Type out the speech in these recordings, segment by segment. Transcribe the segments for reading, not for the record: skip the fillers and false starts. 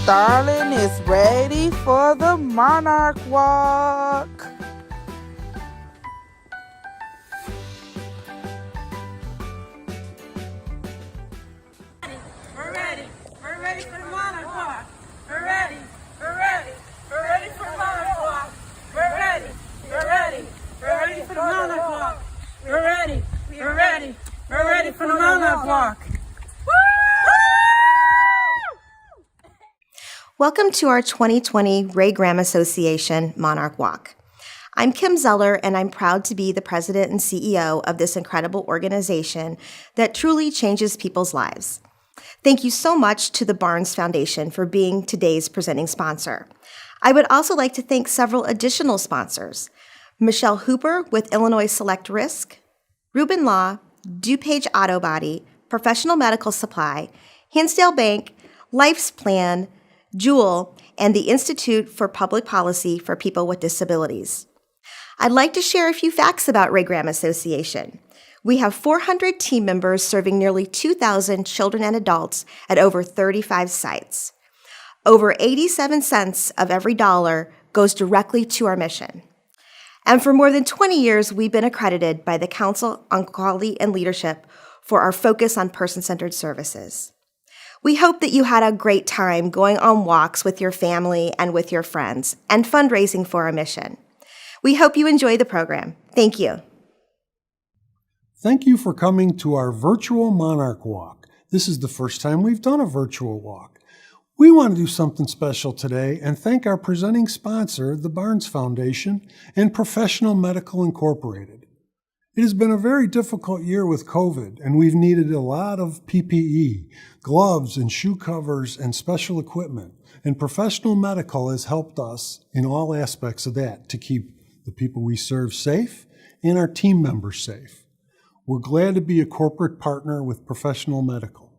Starling is ready for the Monarch Walk. We're ready. We're ready for the Monarch Walk. We're ready. We're ready. We're ready for the Monarch Walk. We're ready. We're ready. We're ready for the Monarch Walk. We're ready. We're ready. We're ready for the Monarch Walk. Welcome to our 2020 Ray Graham Association Monarch Walk. I'm Kim Zeller, and I'm proud to be the president and CEO of this incredible organization that truly changes people's lives. Thank you so much to the Barnes Foundation for being today's presenting sponsor. I would also like to thank several additional sponsors: Michelle Hooper with Illinois Select Risk, Reuben Law, DuPage Auto Body, Professional Medical Supply, Hinsdale Bank, Life's Plan, Jewel, and the Institute for Public Policy for People with Disabilities. I'd like to share a few facts about Ray Graham Association. We have 400 team members serving nearly 2,000 children and adults at over 35 sites. Over 87 cents of every dollar goes directly to our mission. And for more than 20 years, we've been accredited by the Council on Quality and Leadership for our focus on person-centered services. We hope that you had a great time going on walks with your family and with your friends and fundraising for our mission. We hope you enjoy the program. Thank you. Thank you for coming to our virtual Monarch Walk. This is the first time we've done a virtual walk. We want to do something special today and thank our presenting sponsor, the Barnes Foundation and Professional Medical Incorporated. It has been a very difficult year with COVID, and we've needed a lot of PPE, gloves and shoe covers and special equipment. And Professional Medical has helped us in all aspects of that to keep the people we serve safe and our team members safe. We're glad to be a corporate partner with Professional Medical,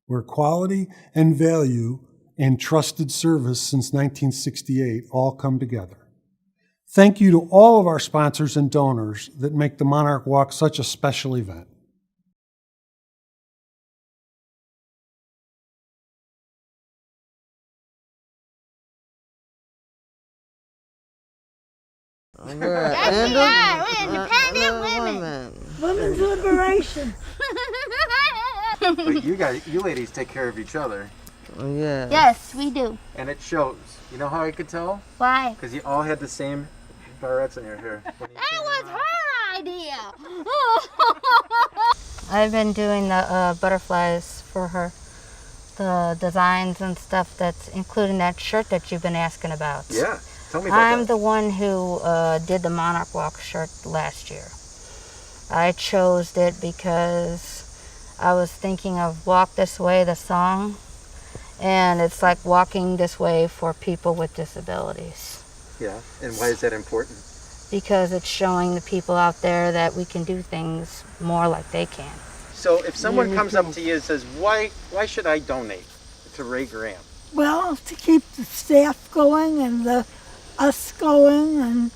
where quality and value and trusted service since 1968 all come together. Thank you to all of our sponsors and donors that make the Monarch Walk such a special event. We're independent women. Women's liberation. But you ladies take care of each other. Yeah. Yes, we do. And it shows. You know how I could tell? Why? Because you all had the same barrettes in your hair. That was her idea. I've been doing the butterflies for her, the designs and stuff that's including that shirt that you've been asking about. Yeah, tell me about I'm that. the one who did the Monarch Walk shirt last year. I chose it because I was thinking of Walk This Way, the song, and it's like walking this way for people with disabilities. Yeah, and why is that important? Because it's showing the people out there that we can do things more like they can. So if someone comes up to you and says, why should I donate to Ray Graham? Well, to keep the staff going and us going and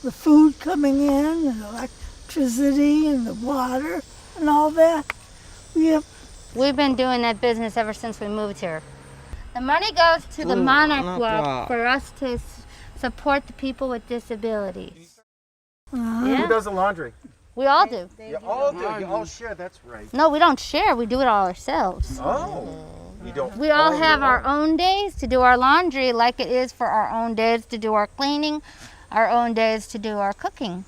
the food coming in and electricity and the water and all that. We've been doing that business ever since we moved here. The money goes to the Monarch Walk for us to support the people with disabilities. Who does the laundry? We all do. You all do. You all share. That's right. No, we don't share. We do it all ourselves. Oh. You don't. We all have our own days to do our laundry, like it is for our own days to do our cleaning, our own days to do our cooking.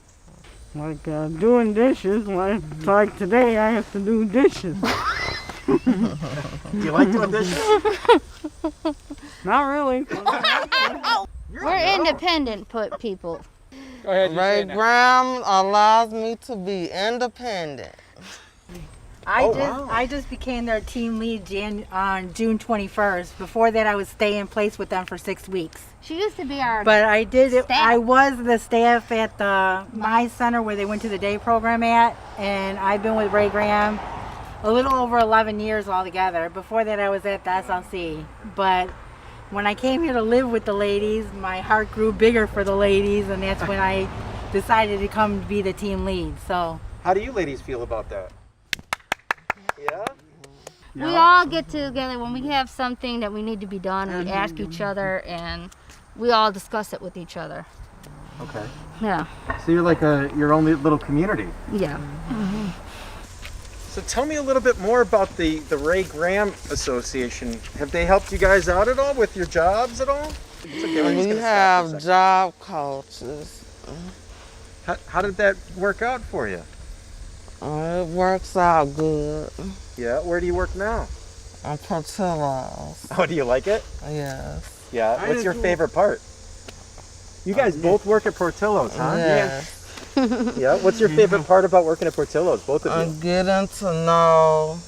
Like doing dishes, like today I have to do dishes. Do you like doing dishes? Not really. We're independent people. Go ahead. Ray Graham allows me to be independent. I just became their team lead on June 21st. Before that, I was staying in place with them for 6 weeks. She used to be our But I did it. staff. I was the staff at the My Center where they went to the day program at, and I've been with Ray Graham a little over 11 years altogether. Before that, I was at the SLC. But when I came here to live with the ladies, my heart grew bigger for the ladies, and that's when I decided to come be the team lead. So, how do you ladies feel about that? Yeah? We all get together when we have something that we need to be done. We ask each other, and we all discuss it with each other. Okay. Yeah. So you're like your own little community. Yeah. So tell me a little bit more about the Ray Graham Association. Have they helped you guys out at all with your jobs at all? We have job coaches. How did that work out for you? It works out good. Yeah, where do you work now? On Portillo's. Oh, do you like it? Yes. Yeah, what's your favorite part? You guys both work at Portillo's, huh? Yes. Yeah, what's your favorite part about working at Portillo's, both of you? Getting to know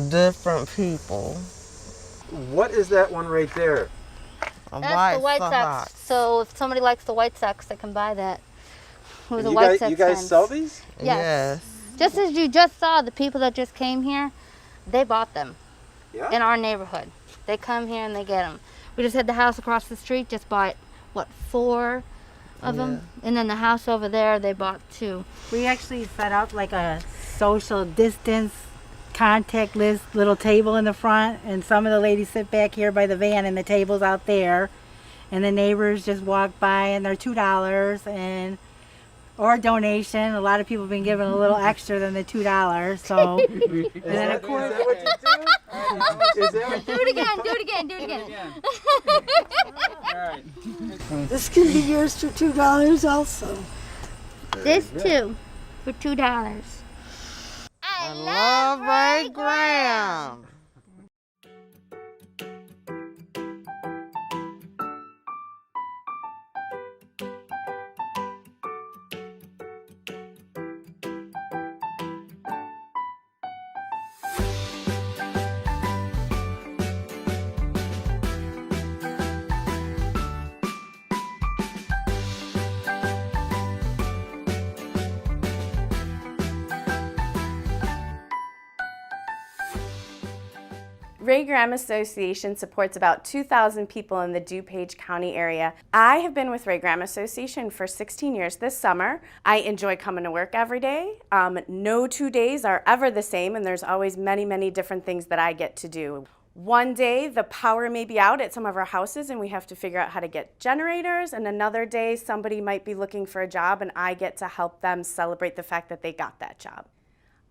different people. What is that one right there? That's the White Sox. So if somebody likes the White Sox, they can buy that. Who's a You White guys, Sox you guys fans. sell these? Yes. Just as you just saw, the people that just came here, they bought them in our neighborhood. They come here and they get them. We just had the house across the street, just bought, what, 4 of them? And then the house over there, they bought 2. We actually set up like a social distance contact list little table in the front, and some of the ladies sit back here by the van and the table's out there, and the neighbors just walk by and they're $2 and or donation. A lot of people have been giving a little extra than the $2. So and then of course, Is that what you do? Do it again, do it again, do it again. This can be yours for $2 also. This too, for $2. I love Ray Graham. Ray Graham Association supports about 2,000 people in the DuPage County area. I have been with Ray Graham Association for 16 years this summer. I enjoy coming to work every day. No 2 days are ever the same, and there's always many, many different things that I get to do. One day the power may be out at some of our houses and we have to figure out how to get generators, and another day somebody might be looking for a job and I get to help them celebrate the fact that they got that job.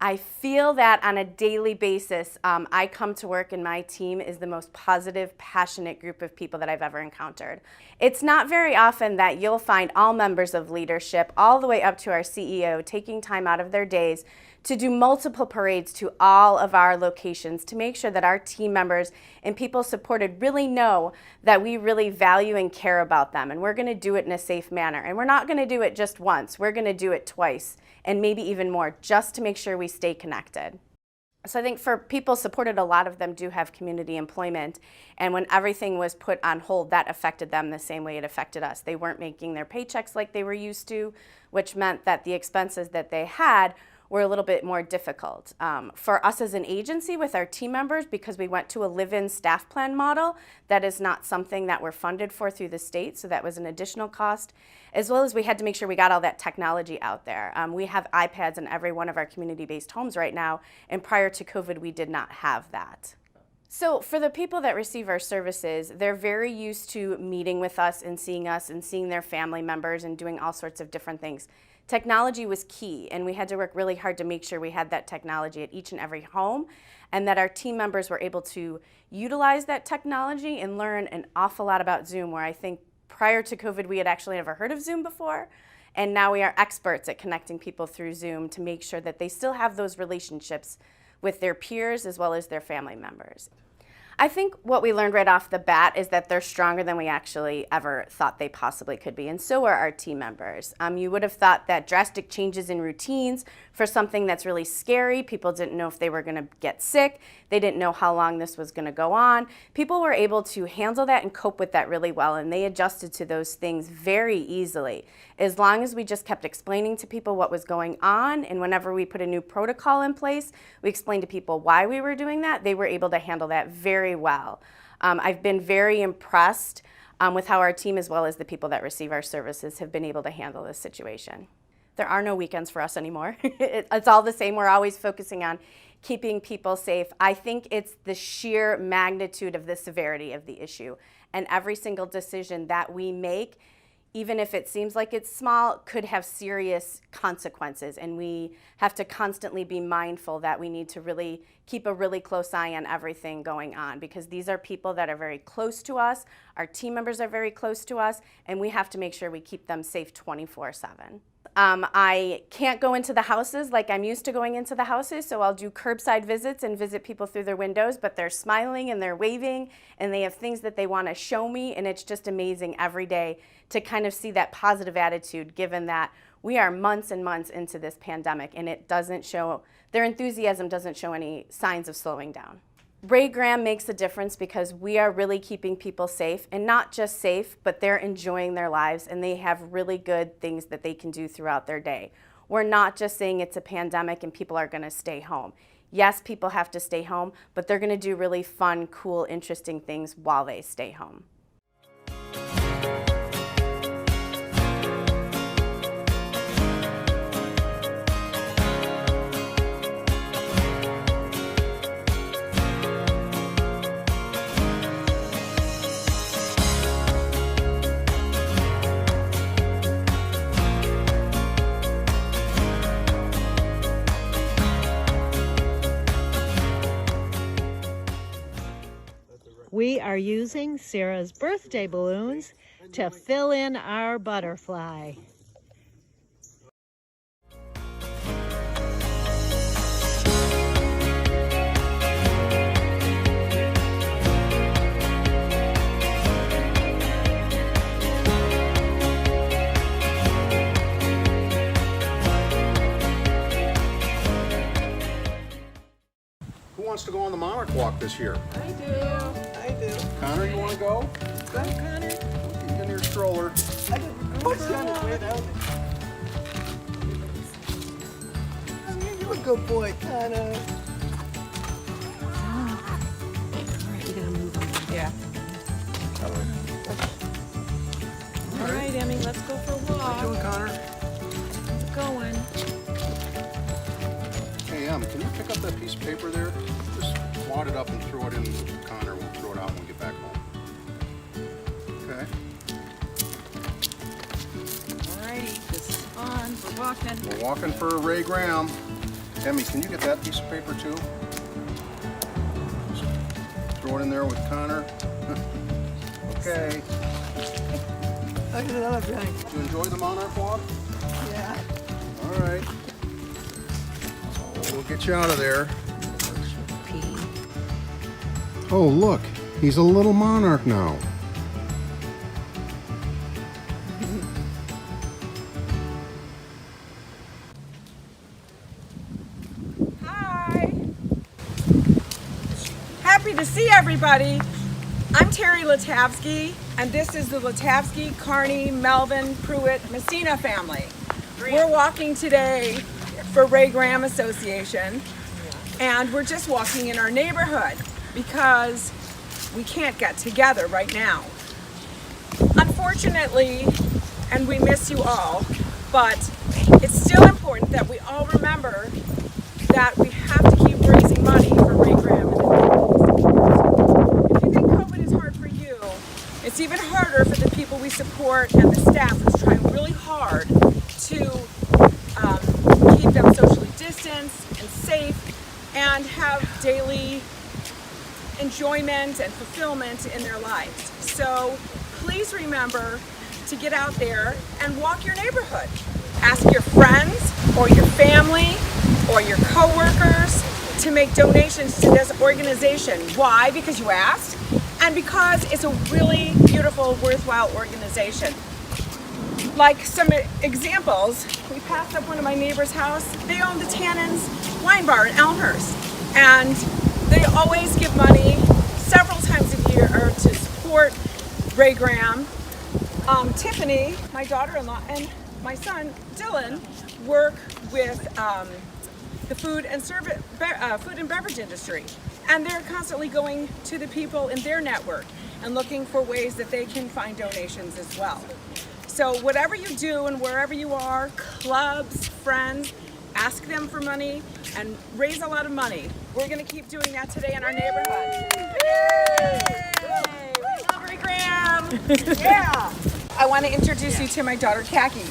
I feel that on a daily basis, I come to work and my team is the most positive, passionate group of people that I've ever encountered. It's not very often that you'll find all members of leadership, all the way up to our CEO, taking time out of their days to do multiple parades to all of our locations to make sure that our team members and people supported really know that we really value and care about them, and we're going to do it in a safe manner. And we're not going to do it just once, we're going to do it twice and maybe even more, just to make sure we stay connected. So I think for people supported, a lot of them do have community employment, and when everything was put on hold, that affected them the same way it affected us. They weren't making their paychecks like they were used to, which meant that the expenses that they had were a little bit more difficult. For us as an agency with our team members, because we went to a live-in staff plan model, that is not something that we're funded for through the state, so that was an additional cost, as well as we had to make sure we got all that technology out there. We have iPads in every one of our community-based homes right now, and prior to COVID, we did not have that. So for the people that receive our services, they're very used to meeting with us and seeing their family members and doing all sorts of different things. Technology was key, and we had to work really hard to make sure we had that technology at each and every home, and that our team members were able to utilize that technology and learn an awful lot about Zoom, where I think prior to COVID we had actually never heard of Zoom before, and now we are experts at connecting people through Zoom to make sure that they still have those relationships with their peers as well as their family members. I think what we learned right off the bat is that they're stronger than we actually ever thought they possibly could be, and so are our team members. You would have thought that drastic changes in routines for something that's really scary, people didn't know if they were going to get sick, they didn't know how long this was going to go on. People were able to handle that and cope with that really well, and they adjusted to those things very easily. As long as we just kept explaining to people what was going on, and whenever we put a new protocol in place, we explained to people why we were doing that, they were able to handle that very well. I've been very impressed with how our team, as well as the people that receive our services, have been able to handle this situation. There are no weekends for us anymore. It's all the same. We're always focusing on keeping people safe. I think it's the sheer magnitude of the severity of the issue. And every single decision that we make, even if it seems like it's small, could have serious consequences. And we have to constantly be mindful that we need to really keep a really close eye on everything going on, because these are people that are very close to us, our team members are very close to us, and we have to make sure we keep them safe 24/7. I can't go into the houses like I'm used to going into the houses, so I'll do curbside visits and visit people through their windows, but they're smiling and they're waving and they have things that they want to show me, and it's just amazing every day to kind of see that positive attitude, given that we are months and months into this pandemic and it doesn't show, their enthusiasm doesn't show any signs of slowing down. Ray Graham makes a difference because we are really keeping people safe, and not just safe, but they're enjoying their lives and they have really good things that they can do throughout their day. We're not just saying it's a pandemic and people are going to stay home. Yes, people have to stay home, but they're going to do really fun, cool, interesting things while they stay home. We are using Sarah's birthday balloons to fill in our butterfly. Who wants to go on the Monarch Walk this year? I do. Connor, you want to go? Go, Connor. Get in your stroller. I didn't push you on his way down. You're a good boy, Connor. Yeah. All right, Emmy, let's go for a walk. How you doing, Connor? How's it going? Hey, can you pick up that piece of paper there? Just wad it up and throw it in Connor. We'll throw it out when we get back home. Okay. All righty, this is fun. We're walking. We're walking for Ray Graham. Emmy, can you get that piece of paper too? Just throw it in there with Connor. Okay. Look at another thing. Did you enjoy the Monarch Walk? Yeah. All right. We'll get you out of there. Oh, look. He's a little monarch now. Hi. Happy to see everybody. I'm Terry Latavsky, and this is the Latavsky, Carney, Melvin, Pruitt, Messina family. We're walking today for Ray Graham Association, and we're just walking in our neighborhood because we can't get together right now. Unfortunately, and we miss you all, but it's still important that we all remember that we have to keep raising money for Ray Graham. If you think COVID is hard for you, it's even harder for the people we support and the staff who's trying really hard to keep them socially distanced and safe and have daily enjoyment and fulfillment in their lives. So please remember to get out there and walk your neighborhood. Ask your friends or your family or your co-workers to make donations to this organization. Why? Because you asked, and because it's a really beautiful, worthwhile organization. Like some examples, we passed up one of my neighbor's house. They own the Tannins Wine Bar in Elmhurst, and they always give money several times a year to support Ray Graham. Tiffany, my daughter-in-law, and my son Dylan work with the food and beverage industry, and they're constantly going to the people in their network and looking for ways that they can find donations as well. So whatever you do and wherever you are, clubs, friends, ask them for money. and raise a lot of money. We're going to keep doing that today in our neighborhood. Yay! We love Ray Graham! Yeah! I want to introduce you to my daughter, Khaki.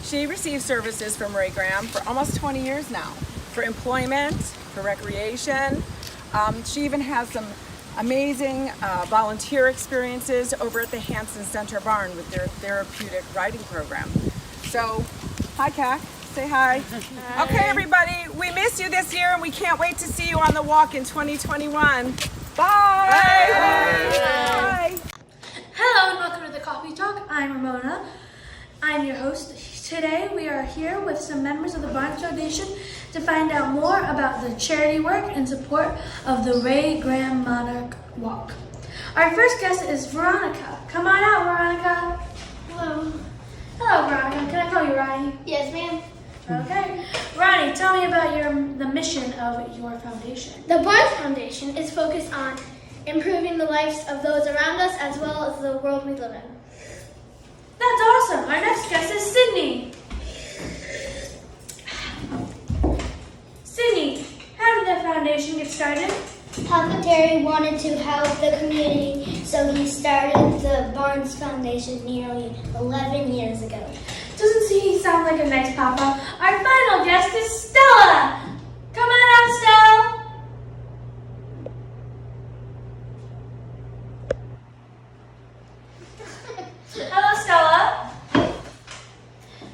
She receives services from Ray Graham for almost 20 years now, for employment, for recreation. She even has some amazing volunteer experiences over at the Hanson Center Barn with their therapeutic riding program. So, hi, Khak. Say hi. Hi. Okay, everybody, we miss you this year, and we can't wait to see you on the walk in 2021. Bye. Bye. Bye. Hello and welcome to the Coffee Talk. I'm Ramona. I'm your host. Today we are here with some members of the Barnes Foundation to find out more about the charity work and support of the Ray Graham Monarch Walk. Our first guest is Veronica. Come on out, Veronica. Hello. Hello, Veronica. Can I call you Ronnie? Yes, ma'am. Okay. Ronnie, tell me about the mission of your foundation. The Barnes Foundation is focused on improving the lives of those around us as well as the world we live in. That's awesome. Our next guest is Sydney. Sydney, how did the foundation get started? Papa Terry wanted to help the community, so he started the Barnes Foundation nearly 11 years ago. Doesn't he sound like a nice papa? Our final guest is Stella. Come on out, Stella. Hello, Stella.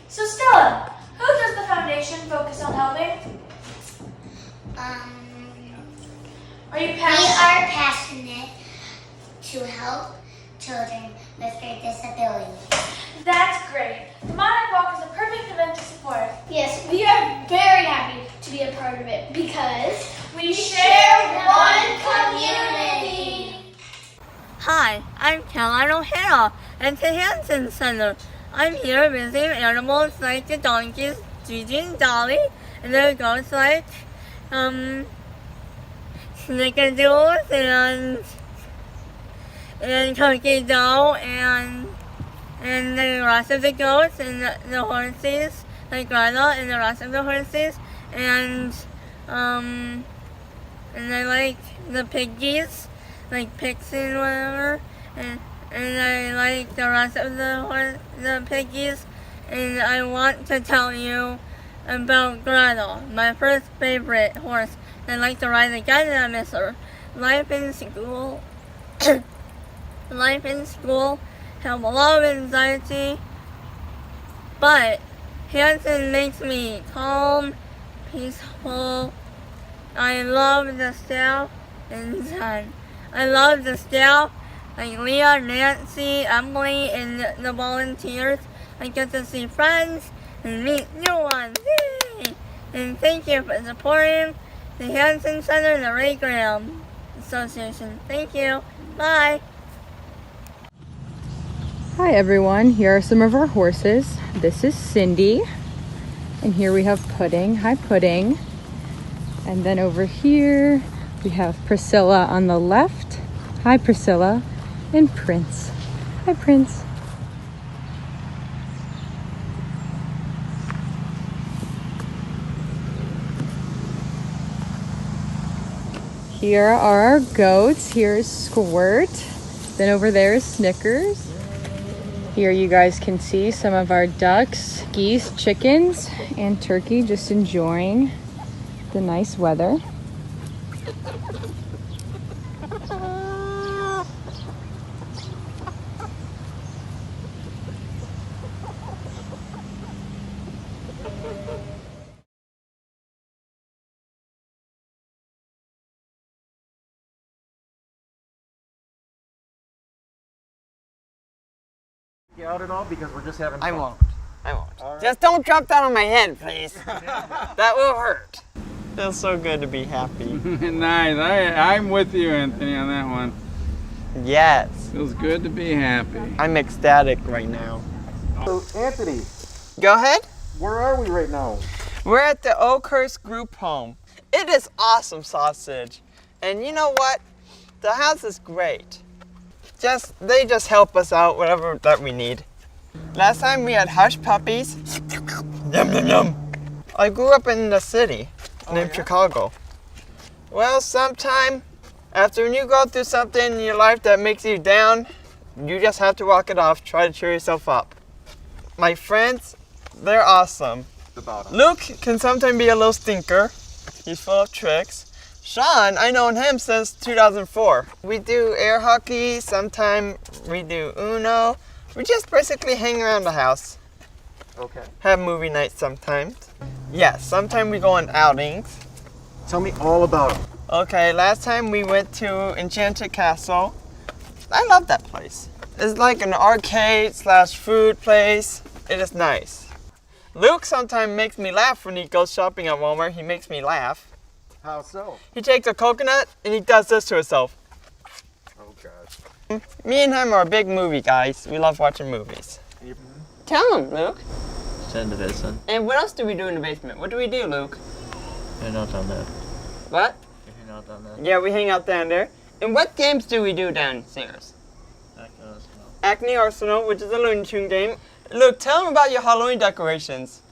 So, Stella, who does the foundation focus on helping? Are you passionate? We are passionate to help children with their disabilities. That's great. The Monarch Walk is a perfect event to support. Yes, we are very happy to be a part of it because we share one community. Hi, I'm Caroline O'Hara at the Hanson Center. I'm here visiting animals like the donkeys, Gigi and Dolly, and the goats like Snickerdoodles and Cookie Dough and the rest of the goats and the horses, like Greta and the rest of the horses, and I like the piggies, like Pixie and whatever, and I like the rest of the piggies, and I want to tell you about Greta, my first favorite horse. I like to ride again and I miss her. Life in school have a lot of anxiety, but Hanson makes me calm, peaceful. I love the staff and Zen. I love the staff, like Leah, Nancy, Emily, and the volunteers. I get to see friends and meet new ones. Yay! And thank you for supporting the Hanson Center and the Ray Graham Association. Thank you. Bye. Hi everyone, here are some of our horses. This is Cindy, and here we have Pudding. Hi Pudding. And then over here we have Priscilla on the left. Hi Priscilla. And Prince. Hi Prince. Here are our goats. Here's Squirt. Then over there is Snickers. Here you guys can see some of our ducks, geese, chickens, and turkey just enjoying the nice weather. Out at all because we're just having fun. I won't. Right. Just don't drop that on my head, please. That will hurt. Feels so good to be happy. Nice. I'm with you, Anthony, on that one. Yes. Feels good to be happy. I'm ecstatic right now. So, Anthony. Go ahead. Where are we right now? We're at the Oakhurst Group Home. It is awesome sausage. And you know what? The house is great. They just help us out whatever that we need. Last time we had hush puppies. Yum, yum, yum. I grew up in the city, named Chicago. Well, sometime after you go through something in your life that makes you down, you just have to walk it off, try to cheer yourself up. My friends, they're awesome. Luke can sometimes be a little stinker. He's full of tricks. Sean, I known him since 2004. We do air hockey, sometimes we do Uno. We just basically hang around the house. Okay. Have movie nights sometimes. Yes, sometimes we go on outings. Tell me all about them. Okay, last time we went to Enchanted Castle. I love that place. It's like an arcade / food place. It is nice. Luke sometimes makes me laugh when he goes shopping at Walmart. He makes me laugh. How so? He takes a coconut and he does this to himself. Oh, God. Me and him are big movie guys. We love watching movies. Tell him, Luke. It's in the basement. And what else do we do in the basement? What do we do, Luke? You're not down there. What? You hang out down there. Yeah, we hang out down there. And what games do we do downstairs? Acne Arsenal, which is a Looney Tune game. Luke, tell him about your Halloween decorations.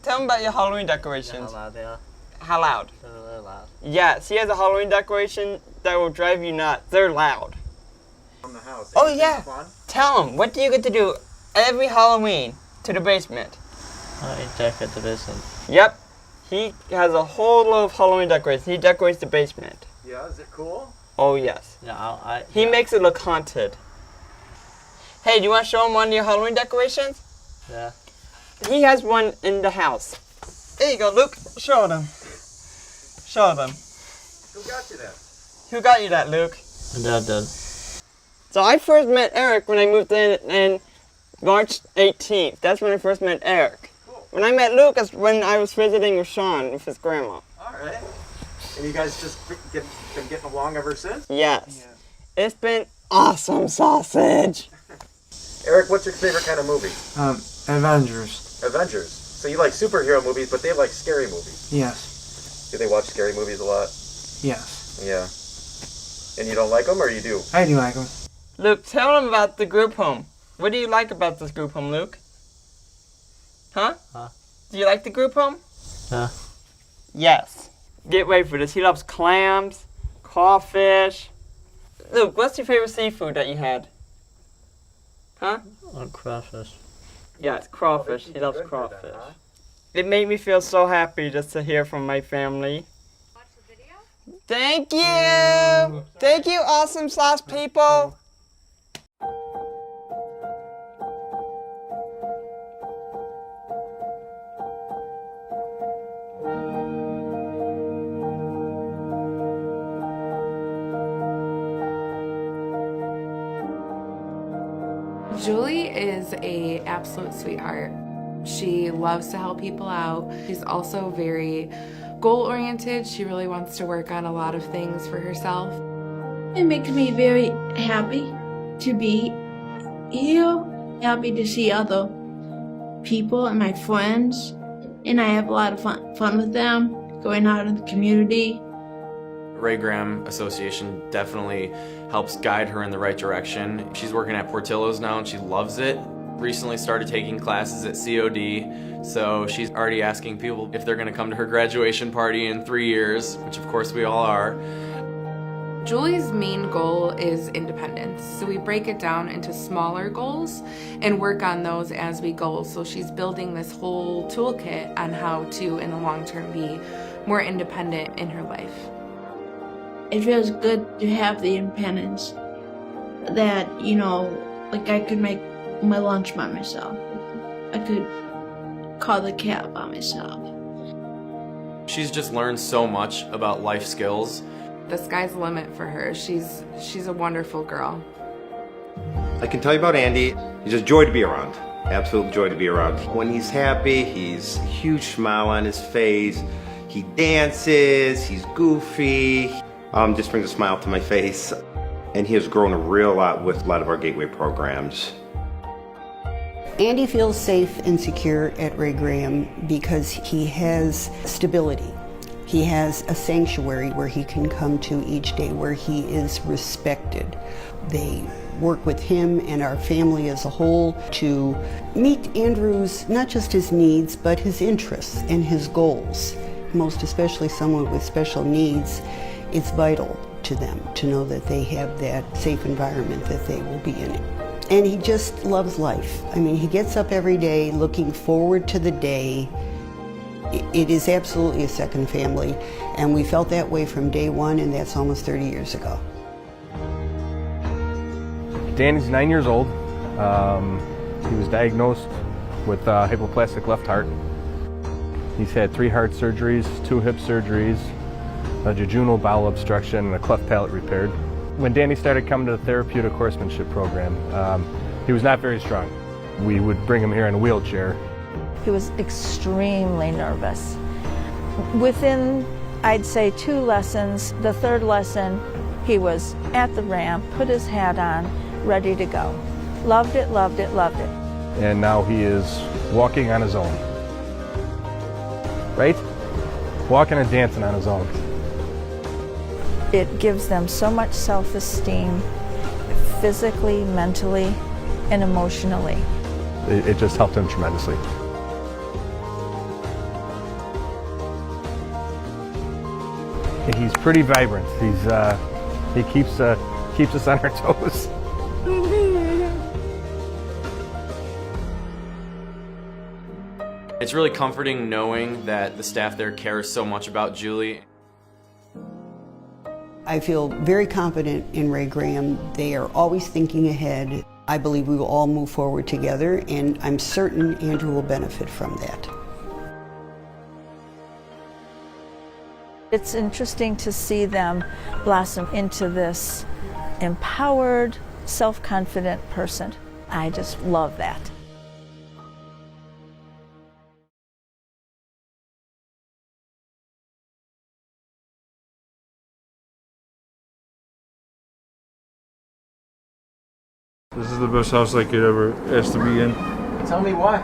Tell him about your Halloween decorations. How loud they are. How loud? They're really loud. Yes, he has a Halloween decoration that will drive you nuts. They're loud. From the house. Oh Anything yeah. fun? Tell him, what do you get to do every Halloween to the basement? I decorate the basement. Yep. He has a whole load of Halloween decorations. He decorates the basement. Yeah, is it cool? Oh yes. Yeah, He makes it look haunted. Hey, do you want to show him one of your Halloween decorations? Yeah. He has one in the house. There you go, Luke. Show them. Show them. Who got you that? Who got you that, Luke? My dad did. So I first met Eric when I moved in March 18th. That's when I first met Eric. Cool. When I met Luke is when I was visiting with Sean, with his grandma. All right. And you guys just been getting along ever since? Yes. Yeah. It's been awesome sausage. Eric, what's your favorite kind of movie? Avengers. Avengers. So you like superhero movies, but they like scary movies. Yes. Do they watch scary movies a lot? Yes. Yeah. And you don't like them, or you do? I do like them. Luke, tell them about the group home. What do you like about this group home, Luke? Huh? Huh? Do you like the group home? Yeah. Yes. Get ready for this. He loves clams, crawfish. Luke, what's your favorite seafood that you had? Huh? Crawfish. Yeah, it's crawfish. He loves crawfish. Then, huh? It made me feel so happy just to hear from my family. Watch the video? Thank you! Thank you, awesome sauce people! Julie is an absolute sweetheart. She loves to help people out. She's also very goal-oriented. She really wants to work on a lot of things for herself. It makes me very happy to be here, happy to see other people and my friends, and I have a lot of fun with them, going out in the community. Ray Graham Association definitely helps guide her in the right direction. She's working at Portillo's now and she loves it. Recently started taking classes at COD, so she's already asking people if they're going to come to her graduation party in 3 years, which of course we all are. Julie's main goal is independence, so we break it down into smaller goals and work on those as we go. So she's building this whole toolkit on how to, in the long term, be more independent in her life. It feels good to have the independence that, you know, like I could make my lunch by myself. I could call the cab by myself. She's just learned so much about life skills. The sky's the limit for her. She's a wonderful girl. I can tell you about Andy. He's a joy to be around. Absolute joy to be around. When he's happy, he's a huge smile on his face. He dances, he's goofy. Just brings a smile to my face. And he has grown a real lot with a lot of our Gateway programs. Andy feels safe and secure at Ray Graham because he has stability. He has a sanctuary where he can come to each day, where he is respected. They work with him and our family as a whole to meet Andrew's, not just his needs, but his interests and his goals. most especially someone with special needs, it's vital to them to know that they have that safe environment that they will be in. And he just loves life. I mean, he gets up every day looking forward to the day. It is absolutely a second family, and we felt that way from day one, and that's almost 30 years ago. Danny's 9 years old. He was diagnosed with hypoplastic left heart. He's had 3 heart surgeries, 2 hip surgeries, a jejunal bowel obstruction, and a cleft palate repaired. When Danny started coming to the therapeutic horsemanship program, he was not very strong. We would bring him here in a wheelchair. He was extremely nervous. Within, I'd say, 2 lessons, the 3rd lesson, he was at the ramp, put his hat on, ready to go. Loved it, loved it, loved it. And now he is walking on his own. Right? Walking and dancing on his own. It gives them so much self-esteem, physically, mentally, and emotionally. It just helped him tremendously. He's pretty vibrant. He keeps us on our toes. It's really comforting knowing that the staff there cares so much about Julie. I feel very confident in Ray Graham. They are always thinking ahead. I believe we will all move forward together, and I'm certain Andrew will benefit from that. It's interesting to see them blossom into this empowered, self-confident person. I just love that. This is the best house I could ever ask to be in. Tell me why.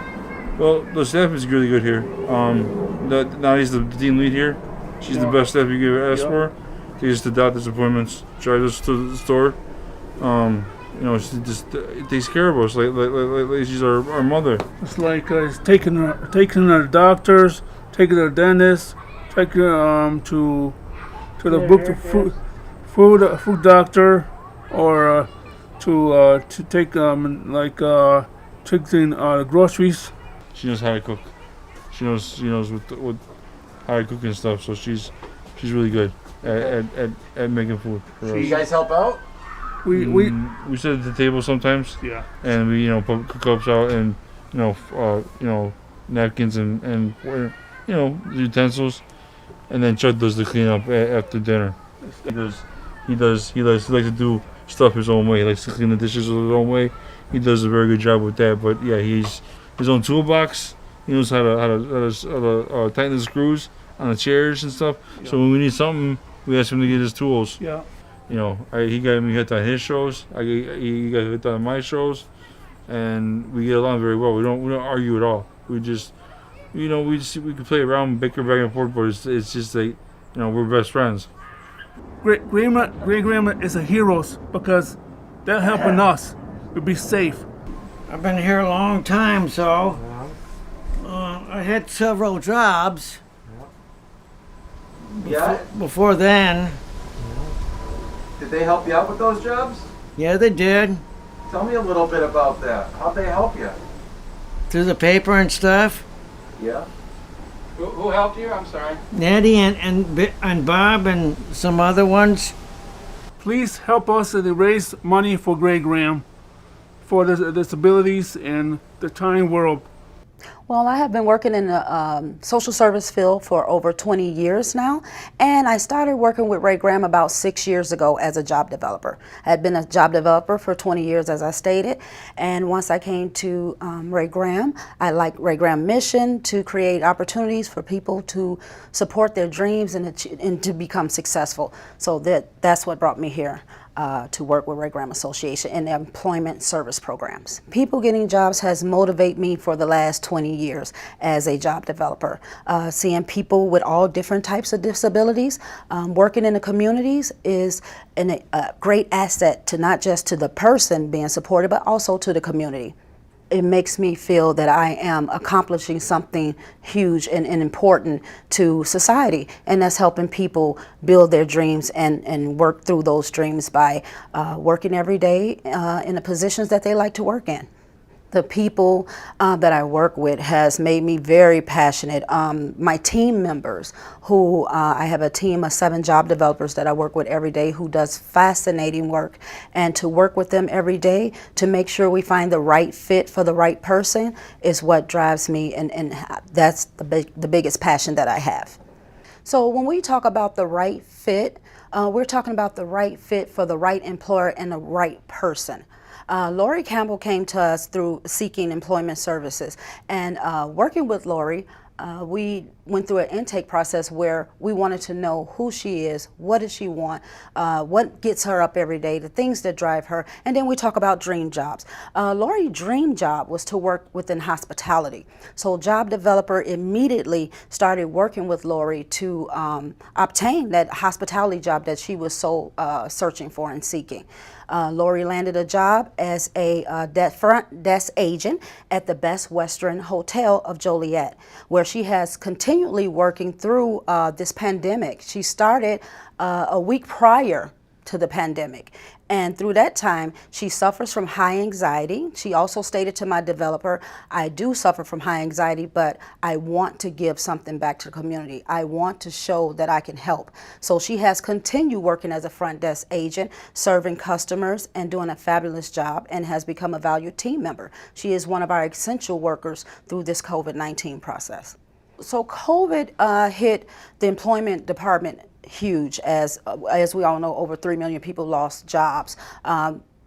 Well, the staff is really good here. Now he's the team lead here. She's the best staff you could ever ask for. Takes us to doctor's appointments, drives us to the store. You know, she just takes care of us like she's our mother. It's like taking her to doctors, taking her to the dentist, taking her to the food doctor, or to take taking groceries. She knows how to cook. She knows what how to cook and stuff. So she's really good at making food for us. Do you guys help out? We sit at the table sometimes. Yeah. And we put cookups out and napkins and utensils, and then Chuck does the cleanup after dinner. He likes to do stuff his own way. He likes to clean the dishes his own way. He does a very good job with that. But yeah, he's his own toolbox. He knows how to tighten the screws on the chairs and stuff. Yeah. So when we need something, we ask him to get his tools. Yeah. He got me hooked on his shows. He got hooked on my shows, and we get along very well. We don't argue at all. We just, we can play around, bicker back and forth, but it's just like, we're best friends. Great grandma is a hero because they're helping us to be safe. I've been here a long time, so I had several jobs. Before then. Did they help you out with those jobs? Yeah, they did. Tell me a little bit about that. How'd they help you? Through the paper and stuff. Yeah. Who helped you? I'm sorry. Natty and Bob and some other ones. Please help us to raise money for Ray Graham for the disabilities in the tiny world. Well, I have been working in the social service field for over 20 years now, and I started working with Ray Graham about 6 years ago as a job developer. I had been a job developer for 20 years, as I stated, and once I came to Ray Graham, I liked Ray Graham's mission to create opportunities for people to support their dreams and to become successful. So that's what brought me here. To work with Ray Graham Association in the employment service programs. People getting jobs has motivated me for the last 20 years as a job developer. Seeing people with all different types of disabilities, working in the communities is a great asset to not just to the person being supported, but also to the community. it makes me feel that I am accomplishing something huge and important to society, and that's helping people build their dreams and work through those dreams by working every day in the positions that they like to work in. The people that I work with has made me very passionate. My team members, who I have a team of 7 job developers that I work with every day who does fascinating work, and to work with them every day to make sure we find the right fit for the right person is what drives me, and that's the biggest passion that I have. So when we talk about the right fit, we're talking about the right fit for the right employer and the right person. Lori Campbell came to us through Seeking Employment Services, and working with Lori, we went through an intake process where we wanted to know who she is, what does she want, what gets her up every day, the things that drive her, and then we talk about dream jobs. Lori's dream job was to work within hospitality. So Job Developer immediately started working with Lori to obtain that hospitality job that she was so searching for and seeking. Lori landed a job as a front desk agent at the Best Western Hotel of Joliet, where she has continually working through this pandemic. She started a week prior to the pandemic. And through that time, she suffers from high anxiety. She also stated to my developer, I do suffer from high anxiety, but I want to give something back to the community. I want to show that I can help. So she has continued working as a front desk agent, serving customers and doing a fabulous job, and has become a valued team member. She is one of our essential workers through this COVID-19 process. So COVID hit the employment department huge. As we all know, over 3 million people lost jobs.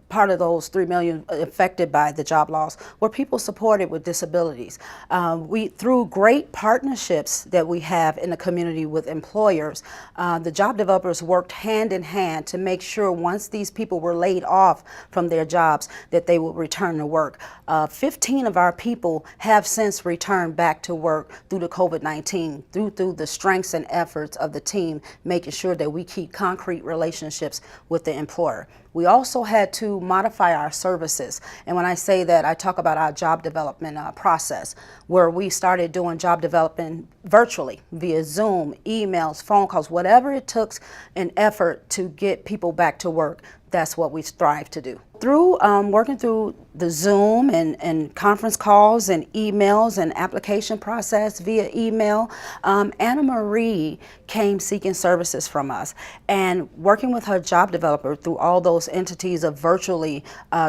Part of those 3 million affected by the job loss were people supported with disabilities. Through great partnerships that we have in the community with employers, the job developers worked hand in hand to make sure once these people were laid off from their jobs that they would return to work. 15 of our people have since returned back to work through the COVID-19, through the strengths and efforts of the team, making sure that we keep concrete relationships with the employer. We also had to modify our services. And when I say that, I talk about our job development process, where we started doing job development virtually via Zoom, emails, phone calls, whatever it took an effort to get people back to work. That's what we strive to do. Through working through the Zoom and conference calls and emails and application process via email, Anna Marie came seeking services from us, and working with her job developer through all those entities of virtually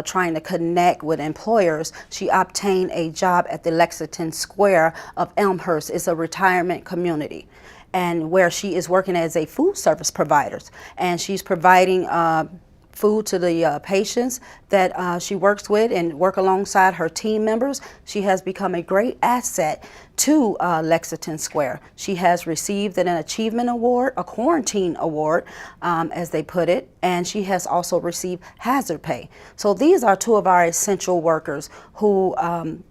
trying to connect with employers, she obtained a job at the Lexington Square of Elmhurst. It's a retirement community, and where she is working as a food service provider, and she's providing food to the patients that she works with and work alongside her team members. She has become a great asset to Lexington Square. She has received an achievement award, a quarantine award, as they put it, and she has also received hazard pay. So these are 2 of our essential workers who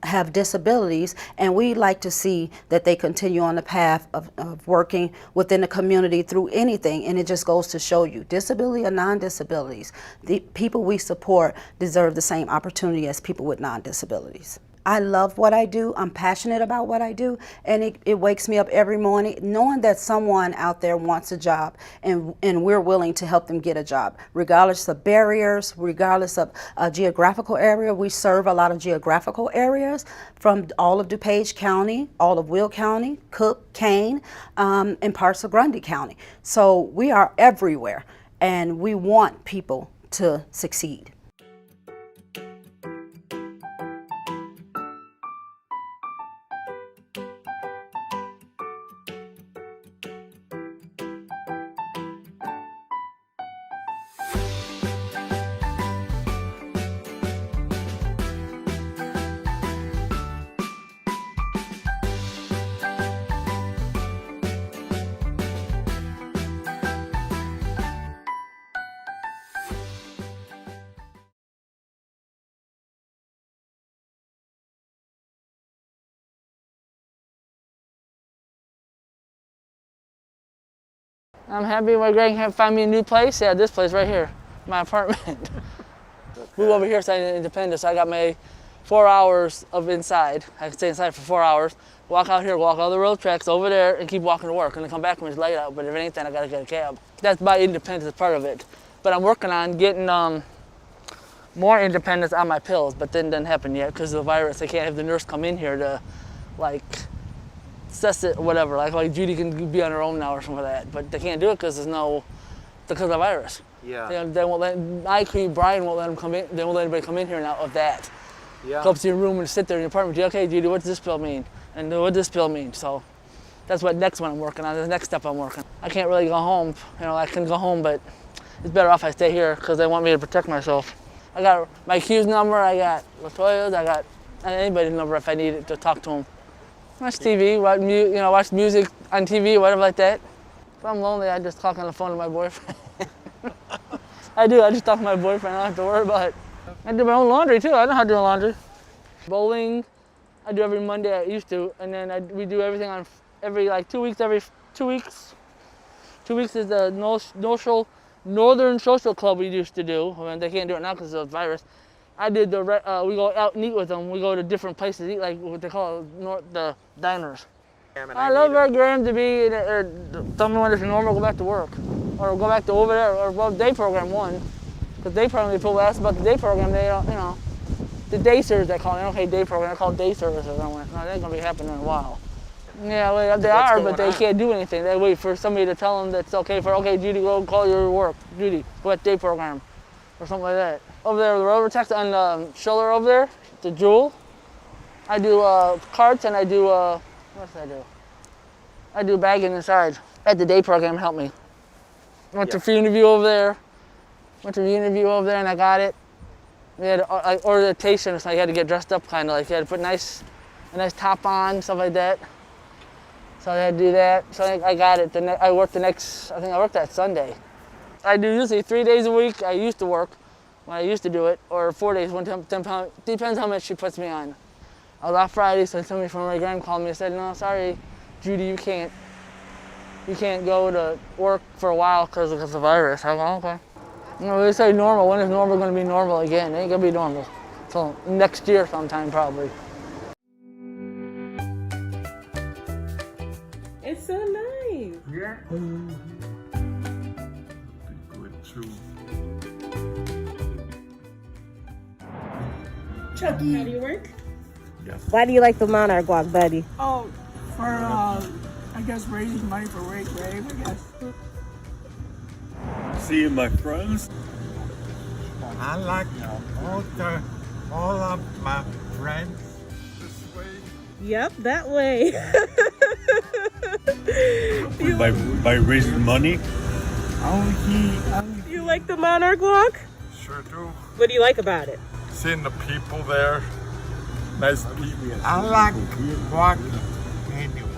have disabilities, and we like to see that they continue on the path of working within the community through anything. And it just goes to show you, disability or non-disabilities, the people we support deserve the same opportunity as people with non-disabilities. I love what I do. I'm passionate about what I do, and it wakes me up every morning knowing that someone out there wants a job, and we're willing to help them get a job, regardless of barriers, regardless of a geographical area. We serve a lot of geographical areas from all of DuPage County, all of Will County, Cook, Kane, and parts of Grundy County. So we are everywhere, and we want people to succeed. I'm happy my Greg can find me a new place. Yeah, this place right here, my apartment. Move over here so I can independent. So I got my 4 hours of inside. I can stay inside for 4 hours, walk out here, walk all the rail tracks over there, and keep walking to work, and then come back when it's light out. But if it ain't, then I gotta get a cab. That's my independence part of it. But I'm working on getting more independence on my pills, but then doesn't happen yet because of the virus. I can't have the nurse come in here to, like, assess it or whatever. Like Judy can be on her own now or something like that, but they can't do it because because of the virus. Yeah. They won't let Brian won't let them come in. They won't let anybody come in here now of that. Yeah. Go up to your room and sit there in your apartment. Okay, Judy, what does this pill mean? And what does this pill mean? So that's what next one I'm working on. The next step I'm working. I can't really go home. You know, I can go home, but it's better off I stay here because they want me to protect myself. I got my Q's number. I got Latoya's. I got anybody's number if I need it to talk to them. Watch TV, watch music on TV, whatever like that. If I'm lonely, I just talk on the phone to my boyfriend. I do. I just talk to my boyfriend. I don't have to worry about it. I do my own laundry too. I know how to do laundry. Bowling, I do every Monday. I used to, and then we do everything on every 2 weeks. Every 2 weeks. 2 weeks is the Northern Social Club we used to do. I mean, they can't do it now because of the virus. I did we go out and eat with them. We go to different places, eat like what they call the diners. I love our Graham to be, or tell me when it's normal, go back to work. Or go back to over there, or well, day program one. Because day program, people ask about the day program, they don't, the day service they call it. They don't say day program, they call it day services. I went, no, that ain't gonna be happening in a while. Yeah, well, they are, but they can't do anything. They wait for somebody to tell them that's okay Judy, go call your work. Judy, go at day program, or something like that. Over there, the railroad tracks on Schiller over there, the Jewel. I do carts and I do, what else do I do? I do bagging inside. At the day program helped me. Went to free interview over there. And I got it. We had I ordered a station, so I had to get dressed up kind of like, you had to put a nice top on, stuff like that. So I had to do that. So I got it. I worked that Sunday. I do usually 3 days a week. I used to work when I used to do it, or 4 days, depends how much she puts me on. I was off Friday, so somebody from my grand called me and said, no, sorry, Judy, you can't go to work for a while because of the virus. I go, okay. They say normal. When is normal going to be normal again? It ain't going to be normal. So next year sometime probably. It's so nice. Yeah. Good too. Chucky, how do you work? Yes. Why do you like the Monarch Walk, buddy? Oh, for I guess raising money for Ray Grave, I guess. Seeing my friends. I like all of my friends this way. Yep, that way. By raising money. You like the Monarch Walk? Sure do. What do you like about it? Seeing the people there. Nice people. I like walking anyway.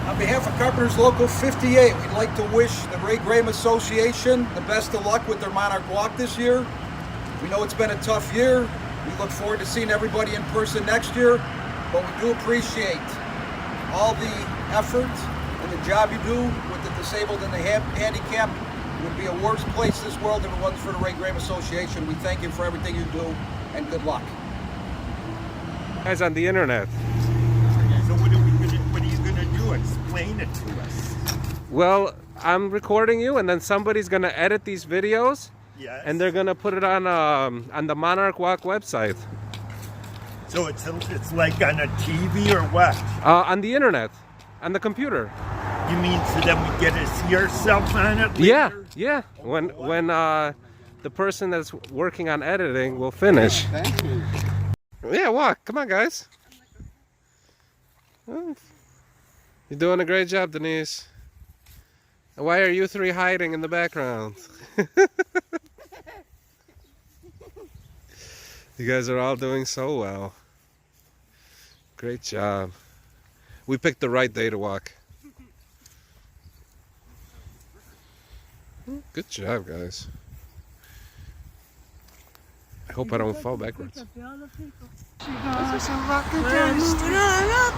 On behalf of Carpenters Local 58, we'd like to wish the Ray Graham Association the best of luck with their Monarch Walk this year. We know it's been a tough year. We look forward to seeing everybody in person next year, but we do appreciate all the effort and the job you do with the disabled and the handicapped. It would be a worse place in this world if it wasn't for the Ray Graham Association. We thank you for everything you do, and good luck. Guys on the internet. So what are you gonna do? Explain it to us. Well, I'm recording you, and then somebody's gonna edit these videos. Yes. And they're gonna put it on the Monarch Walk website. So it's like on a TV or what? On the internet, on the computer. You mean so then we get to see ourselves on it later? Yeah. When the person that's working on editing will finish. Thank you. Yeah, walk. Come on, guys. You're doing a great job, Denise. Why are you three hiding in the background? You guys are all doing so well. Great job. We picked the right day to walk. Good job, guys. I hope I don't fall backwards. Moving on up,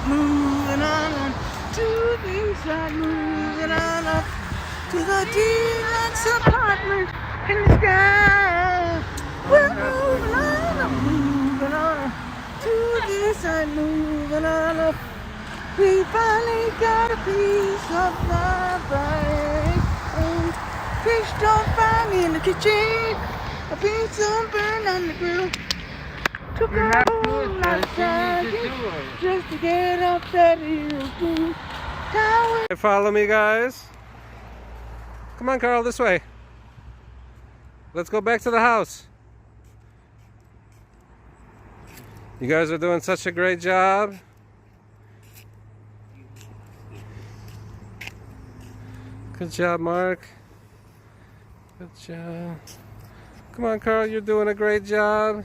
moving on up to the inside, moving on up to the deluxe apartment in the sky. We're moving on up to the inside, moving on up. We finally got a piece of the pie. Fish don't fry me in the kitchen. A piece of burn on the grill. Took a whole lot of time just to get up that hill. Hey, follow me, guys. Come on, Carl, this way. Let's go back to the house. You guys are doing such a great job. Good job, Mark. Good job. Come on, Carl, you're doing a great job.